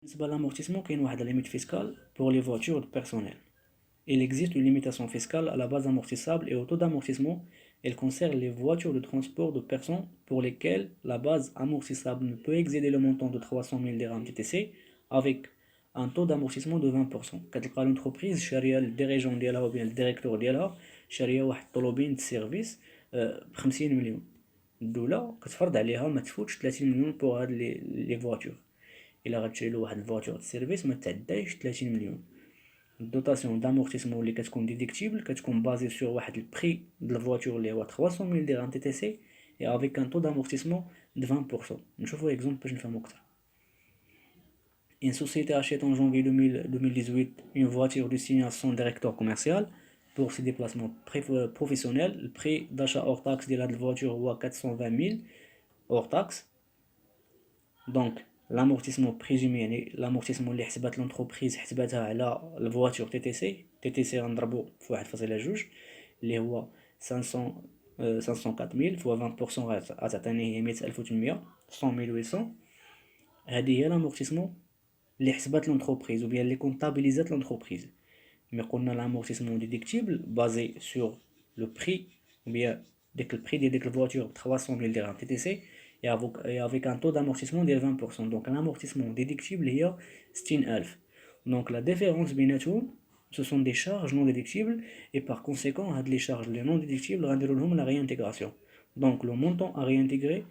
بالنسبة للامورتيسمون كاين واحد ليميت فيسكال pour les voitures de personnel. Il existe une limitation fiscale à la base amortissable et au taux d'amortissement. Elle concerne les voitures de transport de personnes pour lesquelles la base amortissable ne peut excéder le montant de 300 000 dirhams TTC avec un taux d'amortissement de 20%. كتلقى l'entreprise شارية الديريجون ديالها ou bien الديريكتور ديالها شارية واحد الطوموبيل د سيرفيس ب50 مليون. الدولة كتفرض عليها ما تفوتش 30 مليون بوغ هاد لي فواتور. إلا غتشري له واحد الفواتور د سيرفيس ما تعدايش 30 مليون. الدوطاسيون d'amortissement اللي كتكون ديديكتيبل كتكون بازي سور واحد البري د الفواتور اللي هو 300 000 درهم تي تي سي et avec un taux d'amortissement de 20%. نشوفوا exemple باش نفهموا اكثر. Une société achète en janvier 2018 une voiture destinée à son directeur commercial pour ses déplacements professionnels. Le prix d'achat hors taxe de la voiture est 420 000 hors taxe. Donc l'amortissement présumé يعني l'amortissement اللي حسبات l'entreprise حسباتها على الفواتور تي تي سي غنضربو في 1.2 اللي هو 504 000 فوا 20% غتعطيني هي 10800 100 هذه هي l'amortissement اللي حسبات l'entreprise ou bien اللي comptabilisات l'entreprise. Mais قلنا l'amortissement déductible basé sur le prix ou bien dès que le prix de la voiture 300 000 dirhams TTC et avec un taux d'amortissement de 20%. Donc l'amortissement déductible est 60 000. Donc la différence بيناتهم ce sont des charges non déductibles et par conséquent les charges non déductibles غنديروا la réintégration. Donc le montant à réintégrer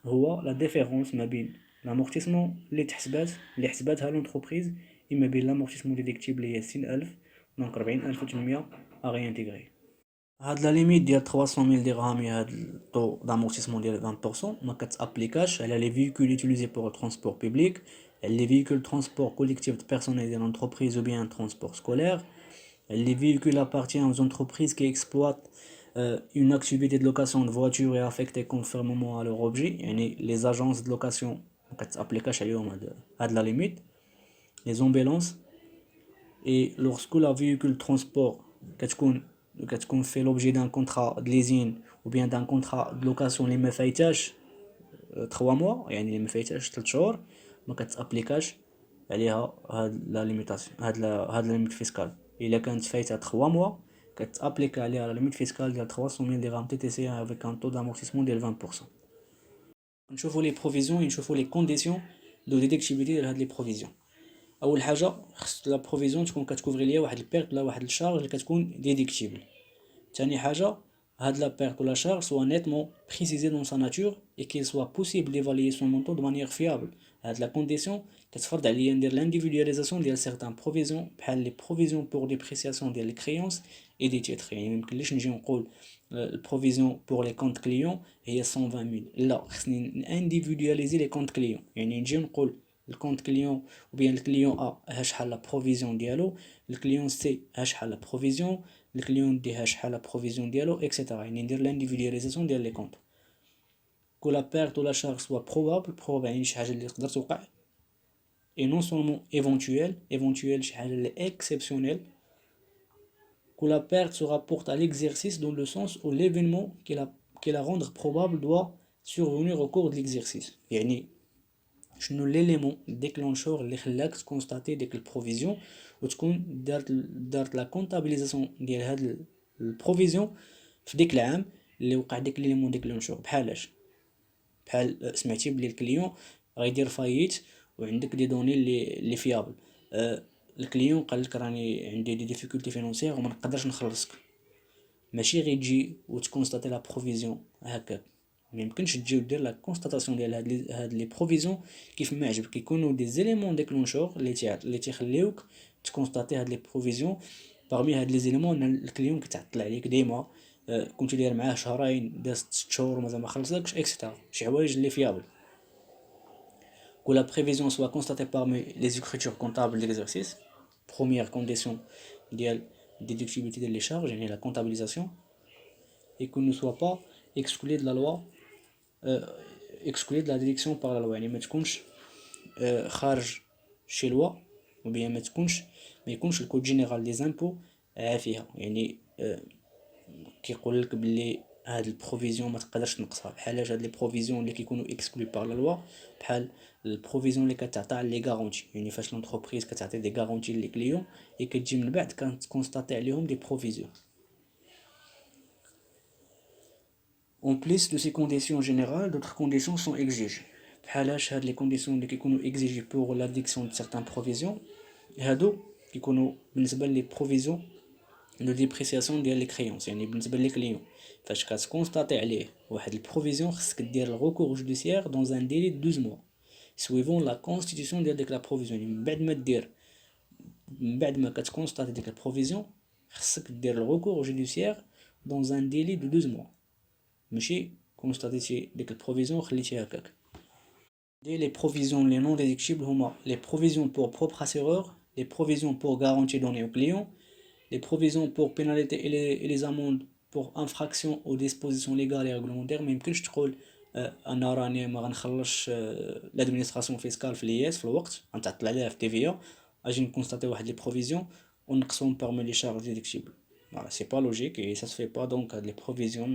هو la différence ما بين l'amortissement اللي حسباتها l'entreprise et ما بين l'amortissement déductible اللي هي 60000 donc 40800 à réintégrer. هاد لا ليميت ديال 300 000 درهم هي هاد الطو d'amortissement ديال 20% ما كتابليكاش على les véhicules utilisés pour le transport public, les véhicules transport collectif de personnel de l'entreprise ou bien transport scolaire, les véhicules appartiennent aux entreprises qui exploitent une activité de location de voitures et affectées conformément à leur objet, يعني les agences de location ما كتابليكاش عليهم هاد لا ليميت, les ambulances. Et lorsque la véhicule transport كتكون fait l'objet d'un contrat de leasing ou bien d'un contrat de location اللي ما فايتاش 3 mois يعني اللي ما فايتاش 3 شهور ما كتابليكاش عليها هاد لا ليميتاسيون هاد ليميت فيسكال. الا كانت فايته 3 mois كتابليكا عليها لا ليميت فيسكال ديال 300 000 درهم تي تي سي avec un taux d'amortissement ديال 20%. نشوفوا لي بروفيزيون نشوفوا لي كونديسيون دو ديدكتيبيليتي ديال هاد لي بروفيزيون. اول حاجه خص لا بروفيزيون تكون كتكوفري ليا واحد البيرت ولا واحد الشارج اللي كتكون ديديكتيبل. ثاني حاجه هاد لا بيرت ولا شارج سوا نيتمون بريسيزي دون سا ناتور اي كيل سوا بوسيبل ديفاليي سون مونطون دو مانيير فيابل. هاد لا كونديسيون كتفرض عليا ندير لانديفيدواليزاسيون ديال سيغتان بروفيزيون بحال لي بروفيزيون بور ديبريسياسيون ديال لي كريونس اي دي تيتر. يعني ميمكنليش نجي نقول البروفيزيون بور لي كونت كليون هي 120 000 لا خصني انديفيدواليزي لي كونت كليون. يعني نجي نقول الكونت كليون ou bien الكليون ا ها شحال لا بروفيزيون ديالو, الكليون سي ها شحال لا بروفيزيون, الكليون دي ها شحال لا بروفيزيون ديالو اكسيتيرا. يعني ندير لانديفيدواليزاسيون ديال لي كونط. كو لا بيرت ولا شارج سوا بروبابل يعني شي حاجه اللي تقدر توقع et non seulement éventuel شي حاجه اللي exceptionnelle. Que la perte se rapporte à l'exercice dans le sens où l'événement qui la rendre probable doit survenir au cours de l'exercice. يعني شنو l'élément déclencheur اللي خلاك تكونستاتي ديك البروفيزيون وتكون دارت لا كونطابيليزاسيون ديال هاد البروفيزيون في ديك العام اللي وقع ديك ليليمون ديكلونشور. بحالاش بحال سمعتي بلي الكليون غيدير فايت وعندك دي دوني اللي فيابل. الكليون قال لك راني عندي دي ديفيكولتي فينونسيير وما نقدرش نخلصك. ماشي غير تجي وتكونستاتي لا بروفيزيون هكاك. ما يمكنش تجي ودير لا كونستاتاسيون ديال هاد لي بروفيزيون كيف ما عجبك. يكونوا دي زيليمون ديكلونشور اللي تيخليوك تكونستاتي هاد لي بروفيزيون. باغمي هاد لي زيليمون الكليون كيتعطل عليك ديما, كنت داير معاه شهرين داز 6 شهور مازال ما خلصكش اكسيتيرا. شي حوايج اللي فيابل. Que la prévision soit constatée parmi les écritures comptables d'exercice, première condition de déductibilité des charges, et la comptabilisation, et qu'on ne soit pas exclu de la loi, exclu de la déduction par la loi. يعني ما تكونش خارج شي لوا ou bien ما يكونش الكود جينيرال دي زامبو فيها. يعني كيقول لك بلي هاد البروفيزيون ما تقدرش تنقصها. بحالاش هاد لي بروفيزيون اللي كيكونوا اكسكلو بار لا لوا، بحال البروفيزيون اللي كتعطى على لي غارونتي، يعني فاش لونتربريز كتعطي دي غارونتي لي كليون اللي كتجي من بعد كونستاتي عليهم دي بروفيزيون. En plus de ces conditions générales, d'autres conditions sont exigées. بحالاش هاد لي كونديسيون اللي كيكونوا exigées pour l'addiction de certaines provisions هادو كيكونوا بالنسبه لي بروفيزيون دو ديبريسياسيون ديال لي كريونس. يعني بالنسبه لي كليون فاش كتكونستاتي عليه واحد البروفيزيون خصك دير الريكور جوديسيير دون ان ديلي دو 12 mois سويفون لا كونستيتيوشن ديال ديك لا بروفيزيون. من بعد ما دير، من بعد ما كتكونستاتي ديك البروفيزيون خصك دير الريكور جوديسيير دون ان ديلي دو 12 mois، ماشي كونستاتيتي ديك البروفيزيون خليتيها هكاك. Les provisions les non déductibles هما les provisions pour propre assureur, les provisions pour garantie donnée au client, les provisions pour pénalités et les amendes pour infraction aux dispositions légales et réglementaires. ما يمكنش تقول انا راني ما غنخلصش l'administration fiscale في الياس في الوقت غنتعطل عليها في TVA، اجي نكونستاتي واحد لي بروفيزيون ونقصهم parmi les charges déductibles. Voilà, c'est pas logique et ça se fait pas. Donc les provisions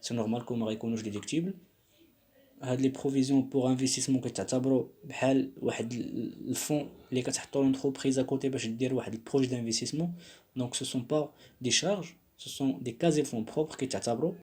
c'est normal que ما غيكونوش déductibles. هاد لي بروفيزيون بور انفستيسمون كتعتبروا بحال واحد الفون اللي كتحطوا لونتربريز كوتي باش دير واحد البروجي دانفستيسمون. دونك سو سون با دي شارج، سو سون دي كازي فون بروبر كيتعتبروا